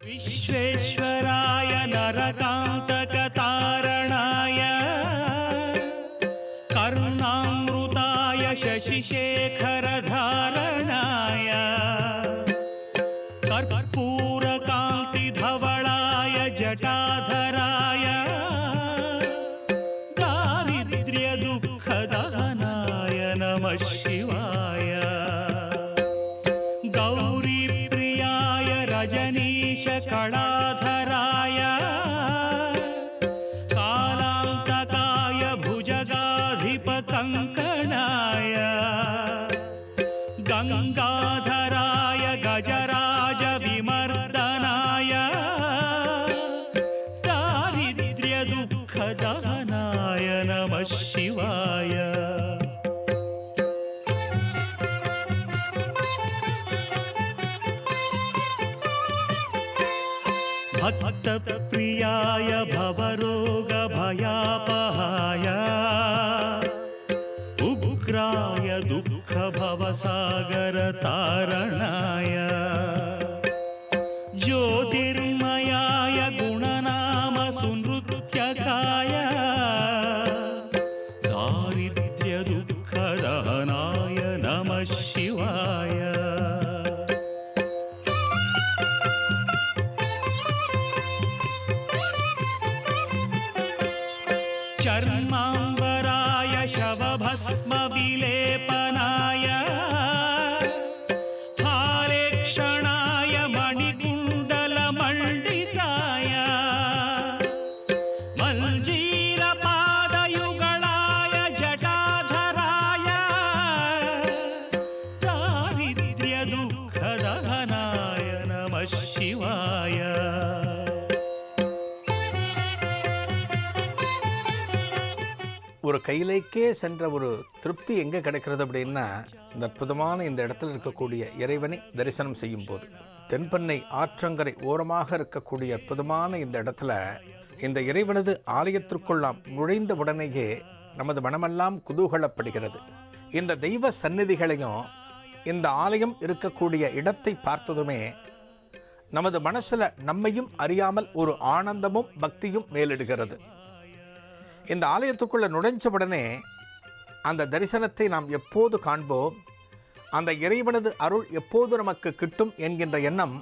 विश्वेश्वराय नरकान्तकतारणाय कर्णामृताय शशिशेखरधारणाय कर्पूरकान्तिधवलाय जटाधराय दारिद्र्यदुःखदहनाय नमः शिवाय गौरीप्रियाय रजनीशकलाधराय कालान्तकाय भुजगाधिपकङ्कणाय गङ्गाधराय गजराजविमर्दनाय दारिद्र्यदुःखदहनाय नमः शिवाय भक्तप्रियाय भवरोगभयापहाय उग्राय दुःखभवसागरतारणाय ज्योतिर्मयाय गुणनामसुनृत्यकाय दारिद्र्यदुःखदहनाय नमः शिवाय चर्माम्बराय शवभस्मविलेपनाय हारेक्षणाय मणिकुण्डलमण्डिताय मल्जीरपादयुगलाय जटाधराय दारिद्र्यदुःखदहनाय नमः शिवाय ஒரு கையிலேக்கே சென்ற ஒரு திருப்தி எங்கே கிடைக்கிறது அப்படின்னா, இந்த அற்புதமான இந்த இடத்துல இருக்கக்கூடிய இறைவனை தரிசனம் செய்யும் போது, தென்பெண்ணை ஆற்றங்கரை ஓரமாக இருக்கக்கூடிய அற்புதமான இந்த இடத்துல இந்த இறைவனது ஆலயத்திற்குள் நாம் நுழைந்த உடனேயே நமது மனமெல்லாம் குதூகலப்படுகிறது. இந்த தெய்வ சந்நிதிகளையும் இந்த ஆலயம் இருக்கக்கூடிய இடத்தை பார்த்ததுமே நமது மனசில் நம்மையும் அறியாமல் ஒரு ஆனந்தமும் பக்தியும் மேலிடுகிறது. இந்த ஆலயத்துக்குள்ளே நுழைஞ்ச உடனே அந்த தரிசனத்தை நாம் எப்போது காண்போம், அந்த இறைவனது அருள் எப்போது நமக்கு கிட்டும் என்கின்ற எண்ணம்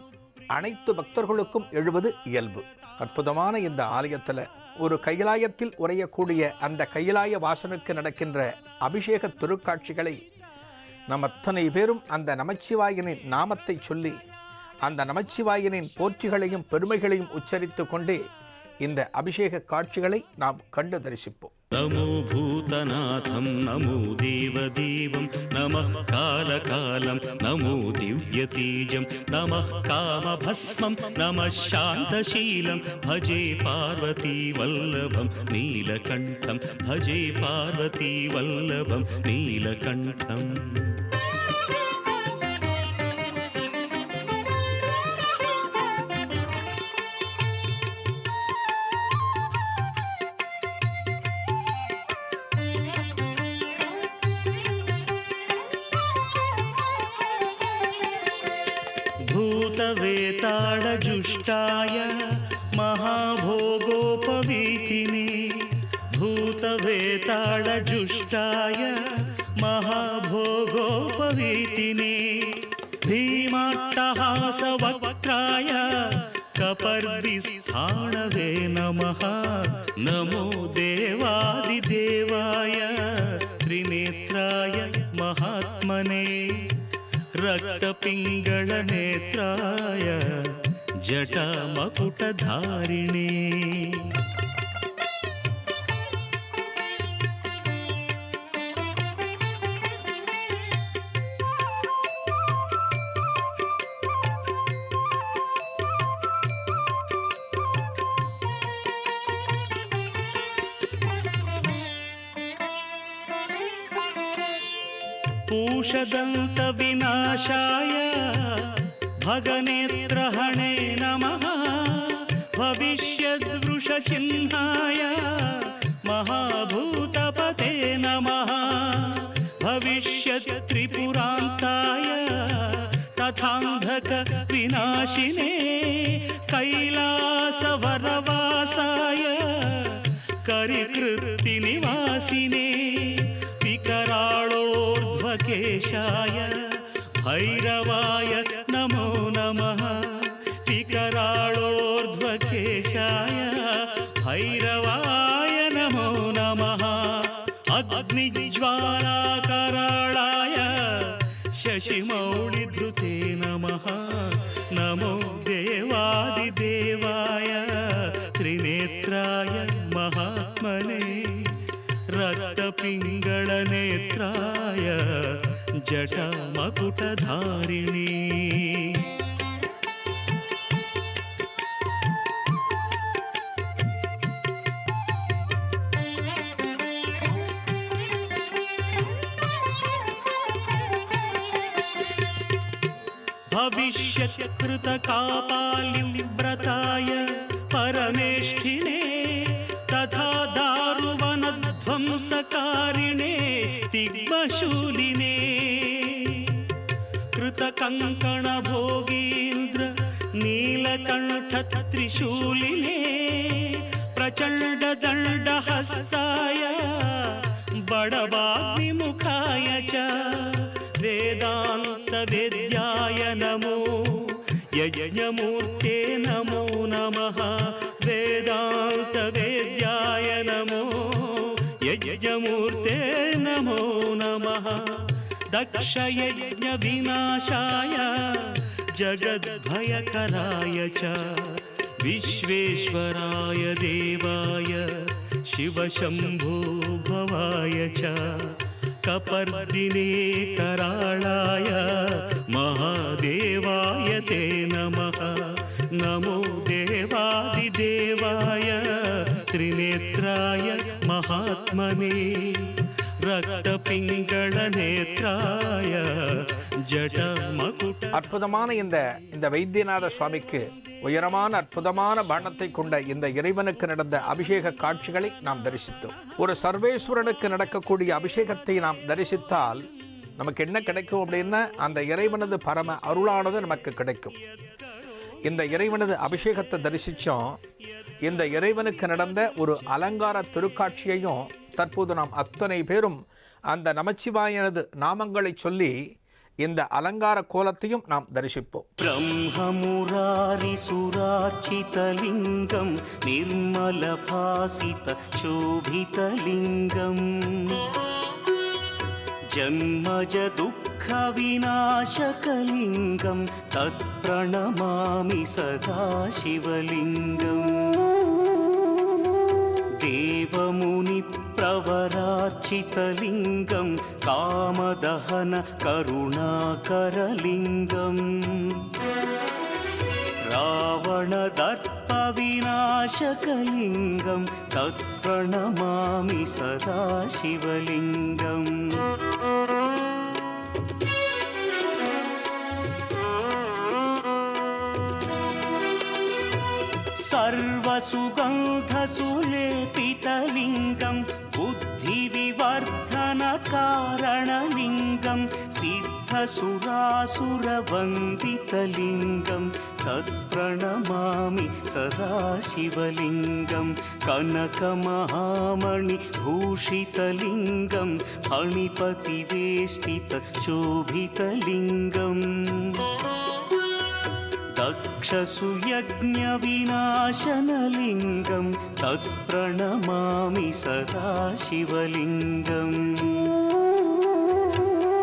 அனைத்து பக்தர்களுக்கும் எழுவது இயல்பு. அற்புதமான இந்த ஆலயத்தில் ஒரு கைலாயத்தில் உறையக்கூடிய அந்த கைலாய வாசனுக்கு நடக்கின்ற அபிஷேக திருக்காட்சிகளை நம் அத்தனை பேரும் அந்த நமச்சிவாயனின் நாமத்தை சொல்லி அந்த நமச்சிவாயனின் போற்றிகளையும் பெருமைகளையும் உச்சரித்து கொண்டே இந்த அபிஷேக காட்சிகளை நாம் கண்டு தரிசிப்போம். நமோ பூதநாதம் நமோ தேவதேவம் நமः காலகாலம் நமோ திவ்யதேஜம் நமः காமபஸ்மம் நமः சாந்தசீலம் பஜே பார்வதி வல்லபம் நீலகண்டம் பஜே பார்வதி வல்லபம் நீலகண்டம். भूतवेताळजुष्टाय महाभोगोपवीतिने भूतवेताळजुष्टाय महाभोगोपवीतिने भीमाट्टहासवक्त्राय कपर्दिस्थाणवे नमः नमो देवादिदेवाय त्रिनेत्राय महात्मने रक्तपिङ्गळनेत्राय जटामकुटधारिणे. पूषदन्तविनाशाय भगनेत्रहणे नमः भविष्यद्वृषचिह्नाय महाभूतपते नमः भविष्यत्त्रिपुरान्ताय तथान्धक विनाशिने परवासाय करिकृत्तिनिवासिने विकराळोर्ध्वकेशाय भैरवाय नमो नमः विकराळोर्ध्वकेशाय भैरवाय नमो नमः अग्निज्वालाकराळाय शशिमौळिधृते नमः नमो देवादिदेवाय त्रिनेत्राय महात्मने रक्तपिङ्गळनेत्राय जटामकुटधारिणे भविष्यत्कृतकापालिव्रताय परमेष्ठिने तथा दारुवनध्वंसकारिणे दिग्मशूलिने कृतकङ्कणभोगीन्द्र नीलकण्ठत्रिशूलिने प्रचण्डदण्डहस्ताय बडवाग्निमुखाय च वेदान्तवेद्याय नमो यज्ञमूर्ते नमो नमः वेदान्तवेद्याय नमो यज्ञमूर्ते नमो नमः दक्षयज्ञविनाशाय जगद्भयकराय च विश्वेश्वराय देवाय शिवशम्भो भवाय च कपर्दिने कराळाय महादेवाय ते नमः नमो देवादिदेवाय त्रिनेत्राय महात्मने ரக்தபிங்களநேத்ராய ஜடமகுட. அற்புதமான இந்த வைத்தியநாத சுவாமிக்கு உயரமான அற்புதமான பாணத்தை கொண்ட இந்த இறைவனுக்கு நடந்த அபிஷேக காட்சிகளை நாம் தரிசித்தோம். ஒரு சர்வேஸ்வரனுக்கு நடக்கக்கூடிய அபிஷேகத்தை நாம் தரிசித்தால் நமக்கு என்ன கிடைக்கும் அப்படின்னா அந்த இறைவனது பரம அருளானது நமக்கு கிடைக்கும். இந்த இறைவனது அபிஷேகத்தை தரிசித்தோம். இந்த இறைவனுக்கு நடந்த ஒரு அலங்கார திருக்காட்சியையும் தற்போது நாம் அத்தனை பேரும் அந்த நமச்சிவாயனது நாமங்களை சொல்லி இந்த அலங்கார கோலத்தையும் நாம் தரிசிப்போம். பிரம்மமுராரி சுரார்ச்சிதலிங்கம் நிர்மல பாசித சோபிதலிங்கம் ஜன்மஜ துக்க விநாசகலிங்கம் தத் பிரணமாமி சதா சிவலிங்கம் தேவமுனி प्रवरार्चितलिङ्गं कामदहन करुणाकरलिङ्गं रावणदर्पविनाशकलिङ्गं तत्प्रणमामि सदा शिवलिङ्गम् सर्वसुगन्धसुलेपितलिङ्गं बुद्धिविवर्धनकारणलिङ्गं सिद्धसुरासुरवन्दितलिङ्गं तत्प्रणमामि सदा शिवलिङ्गं कनकमहामणिभूषितलिङ्गं फणिपतिवेष्टितशोभितलिङ्गम् दक्षसुयज्ञविनाशनलिङ्गं तत्प्रणमामि सदा शिवलिङ्गम्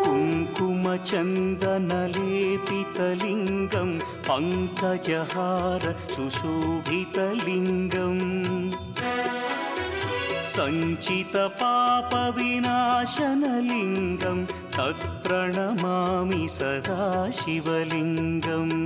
कुङ्कुमचन्दनलेपितलिङ्गं पङ्कजहार सुशोभितलिङ्गम् सञ्चितपापविनाशनलिङ्गं तत्प्रणमामि सदा शिवलिङ्गम्